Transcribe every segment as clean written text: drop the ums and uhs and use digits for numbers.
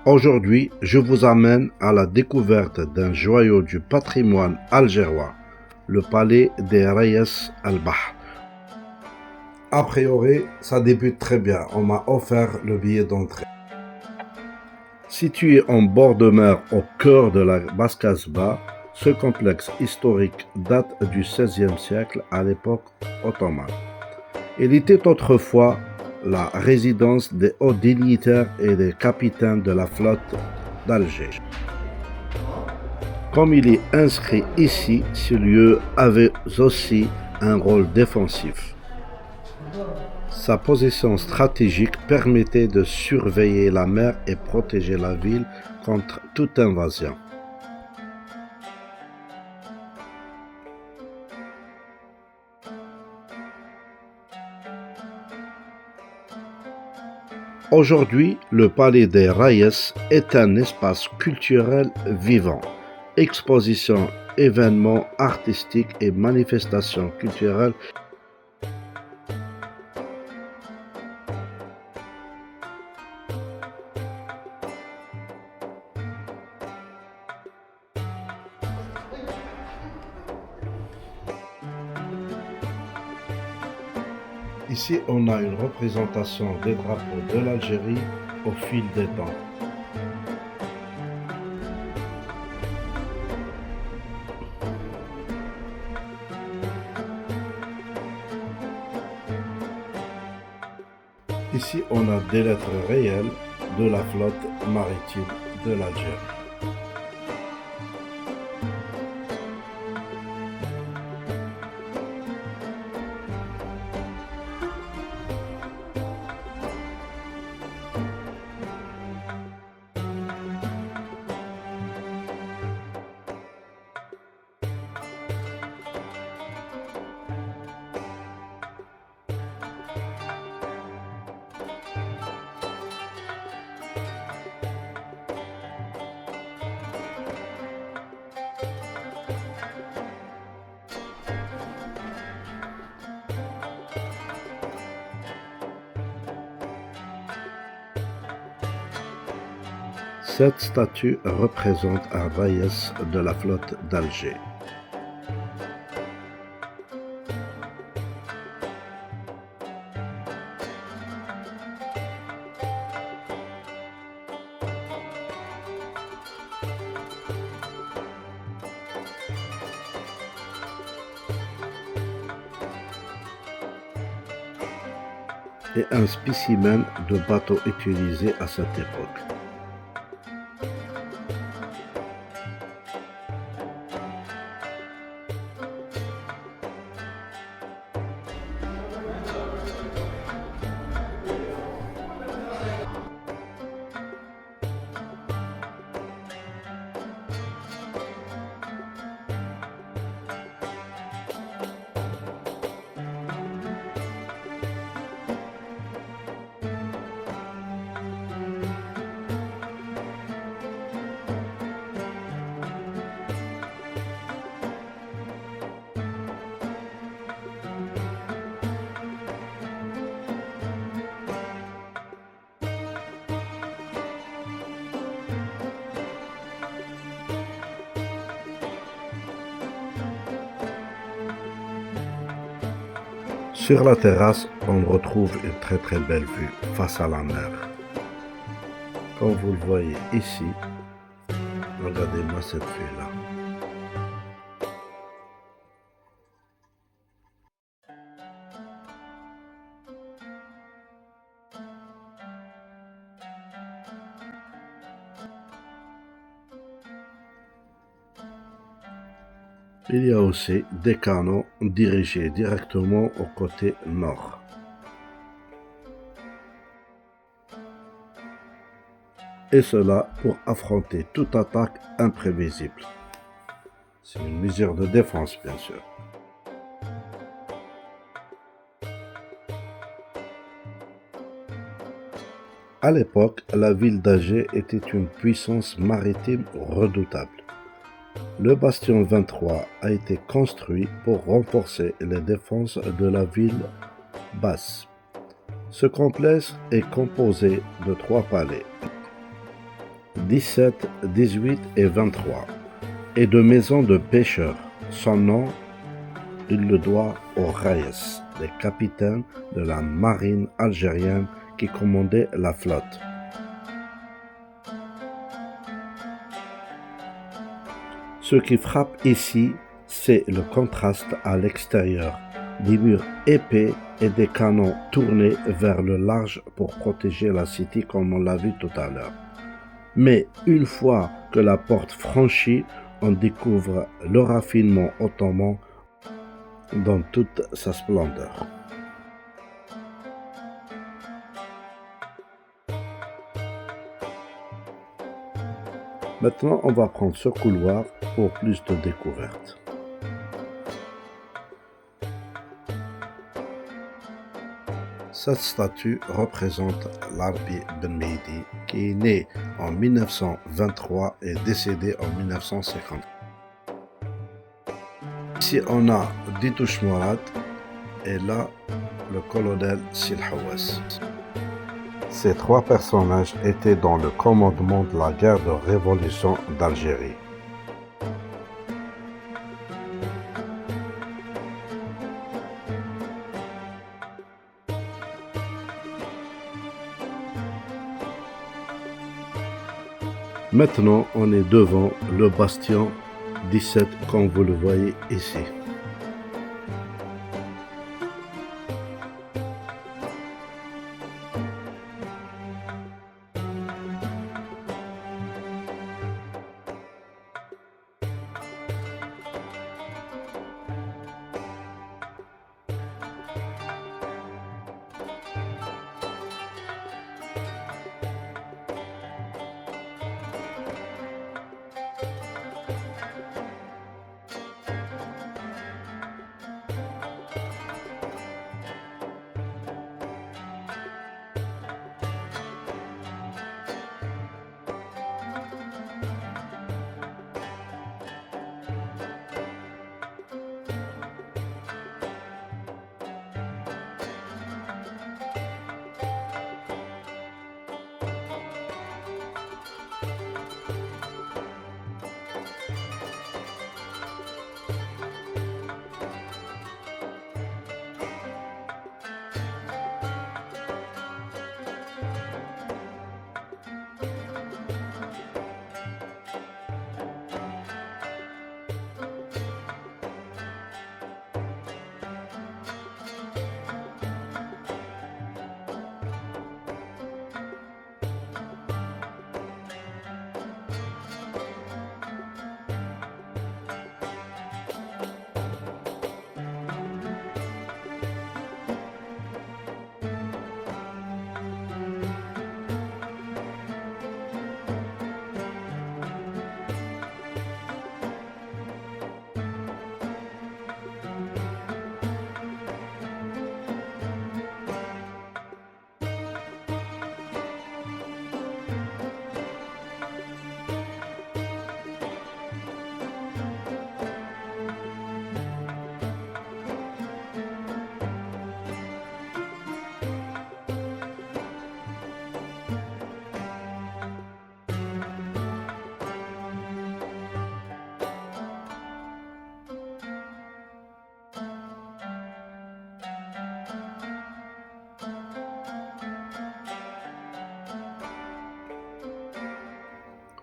Aujourd'hui, je vous amène à la découverte d'un joyau du patrimoine algérois, le palais des Rayes Al-Bahr. A priori, ça débute très bien. On m'a offert le billet d'entrée. Situé en bord de mer au cœur de la Basse Casbah, ce complexe historique date du XVIe siècle à l'époque ottomane. Il était autrefois la résidence des hauts dignitaires et des capitaines de la flotte d'Alger. Comme il est inscrit ici, ce lieu avait aussi un rôle défensif. Sa position stratégique permettait de surveiller la mer et protéger la ville contre toute invasion. Aujourd'hui, le Palais des Rayes est un espace culturel vivant. Expositions, événements artistiques et manifestations culturelles. Ici, on a une représentation des drapeaux de l'Algérie au fil des temps. Ici, on a des lettres réelles de la flotte maritime de l'Algérie. Cette statue représente un Rayes de la flotte d'Alger. Et un spécimen de bateau utilisé à cette époque. Sur la terrasse, on retrouve une très belle vue face à la mer. Comme vous le voyez ici, regardez-moi cette vue-là. Il y a aussi des canaux dirigés directement au côté nord. Et cela pour affronter toute attaque imprévisible. C'est une mesure de défense, bien sûr. À l'époque, la ville d'Alger était une puissance maritime redoutable. Le bastion 23 a été construit pour renforcer les défenses de la ville basse. Ce complexe est composé de 3 palais. 17, 18 et 23, et de maisons de pêcheurs. Son nom, il le doit aux Raïs, les capitaines de la marine algérienne qui commandaient la flotte. Ce qui frappe ici, c'est le contraste à l'extérieur, des murs épais et des canons tournés vers le large pour protéger la cité comme on l'a vu tout à l'heure. Mais une fois que la porte franchie, on découvre le raffinement ottoman dans toute sa splendeur. Maintenant, on va prendre ce couloir pour plus de découvertes. Cette statue représente l'Arbi Ben Meidi, qui est né en 1923 et décédé en 1950. Ici, on a Ditouche Mourad et là, le colonel Silhaouas. Ces trois personnages étaient dans le commandement de la guerre de révolution d'Algérie. Maintenant, on est devant le bastion 17 comme vous le voyez ici.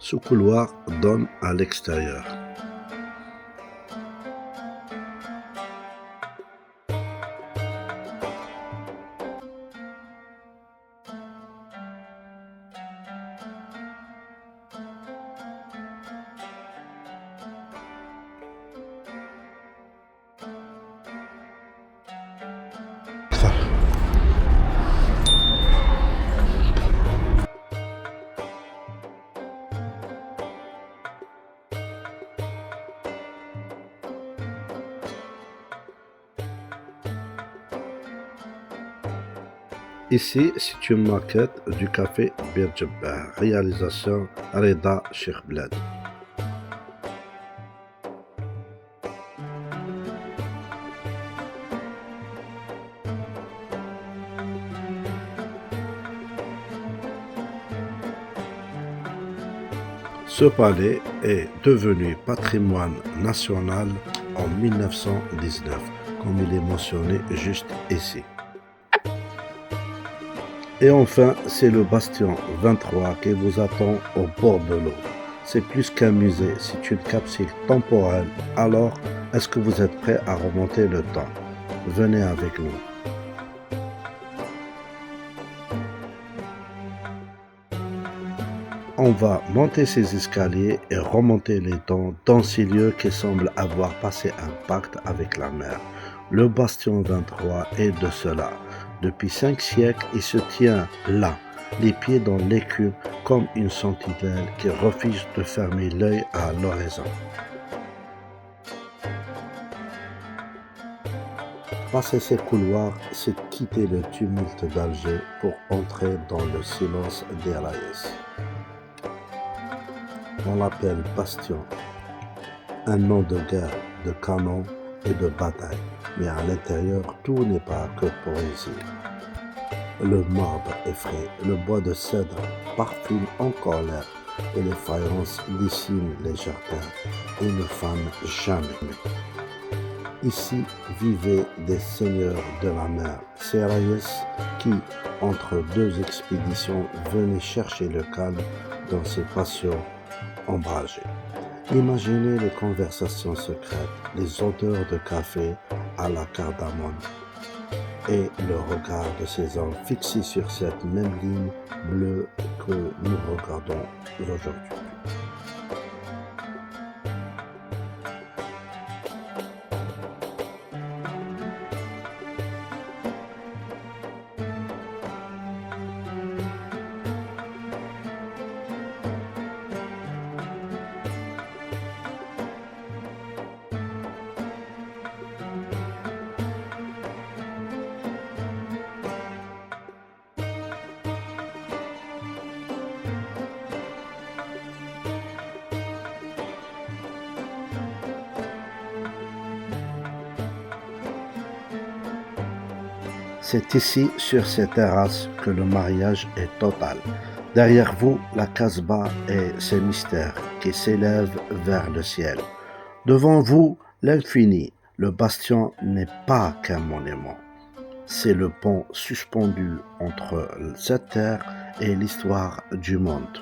Ce couloir donne à l'extérieur. Ici, c'est une maquette du café Bir Jabbar, réalisation Reda Cheikhblad. Ce palais est devenu patrimoine national en 1919, comme il est mentionné juste ici. Et enfin, c'est le bastion 23 qui vous attend au bord de l'eau. C'est plus qu'un musée, c'est une capsule temporelle. Alors, est-ce que vous êtes prêts à remonter le temps? Venez avec nous. On va monter ces escaliers et remonter les temps dans ces lieux qui semblent avoir passé un pacte avec la mer. Le bastion 23 est de cela. Depuis 5 siècles, il se tient là, les pieds dans l'écume, comme une sentinelle qui refuse de fermer l'œil à l'horizon. Passer ces couloirs, c'est quitter le tumulte d'Alger pour entrer dans le silence des Raïs. On l'appelle bastion, un nom de guerre, de canon et de bataille, mais à l'intérieur, tout n'est pas que poésie. Le marbre est frais, le bois de cèdre parfume encore l'air, et les faïences dessinent les jardins et ne fanent jamais. Ici vivaient des seigneurs de la mer, ces Raïs qui, entre deux expéditions, venaient chercher le calme dans ces passions ombragées. Imaginez les conversations secrètes, les odeurs de café à la cardamome et le regard de ces hommes fixés sur cette même ligne bleue que nous regardons aujourd'hui. C'est ici, sur ces terrasses, que le mariage est total. Derrière vous, la Casbah et ses mystères qui s'élèvent vers le ciel. Devant vous, l'infini. Le bastion n'est pas qu'un monument. C'est le pont suspendu entre cette terre et l'histoire du monde.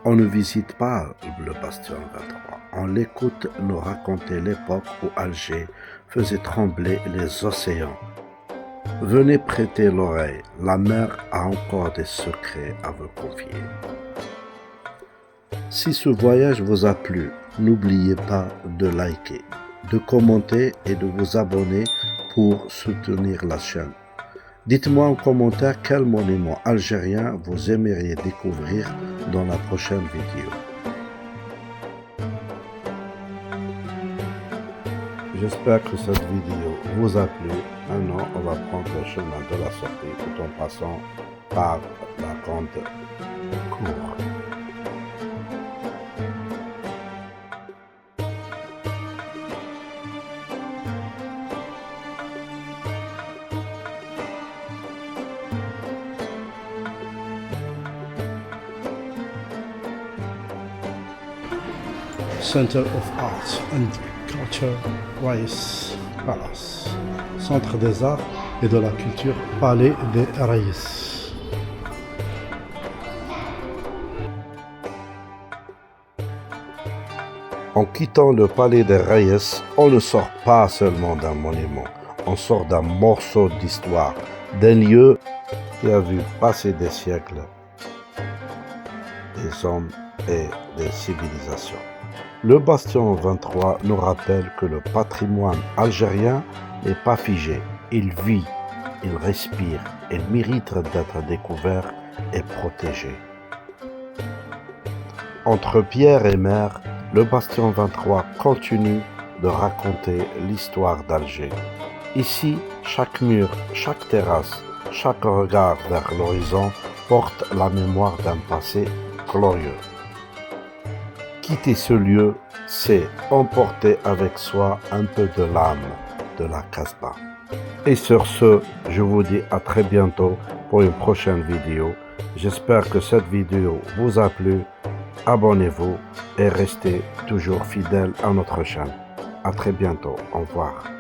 On ne visite pas le bastion 23, on l'écoute nous raconter l'époque où Alger faisait trembler les océans. Venez prêter l'oreille, la mer a encore des secrets à vous confier. Si ce voyage vous a plu, n'oubliez pas de liker, de commenter et de vous abonner pour soutenir la chaîne. Dites-moi en commentaire quel monument algérien vous aimeriez découvrir dans la prochaine vidéo. J'espère que cette vidéo vous a plu. Maintenant, on va prendre le chemin de la sortie tout en passant par la grande cour. Center of Arts and Culture Raïs Palace, Centre des Arts et de la Culture Palais des Raïs. En quittant le palais des Raïs, on ne sort pas seulement d'un monument, on sort d'un morceau d'histoire, d'un lieu qui a vu passer des siècles, des hommes et des civilisations. Le bastion 23 nous rappelle que le patrimoine algérien n'est pas figé. Il vit, il respire, il mérite d'être découvert et protégé. Entre pierre et mer, le bastion 23 continue de raconter l'histoire d'Alger. Ici, chaque mur, chaque terrasse, chaque regard vers l'horizon porte la mémoire d'un passé glorieux. Quitter ce lieu, c'est emporter avec soi un peu de l'âme de la Casbah. Et sur ce, je vous dis à très bientôt pour une prochaine vidéo. J'espère que cette vidéo vous a plu. Abonnez-vous et restez toujours fidèles à notre chaîne. À très bientôt. Au revoir.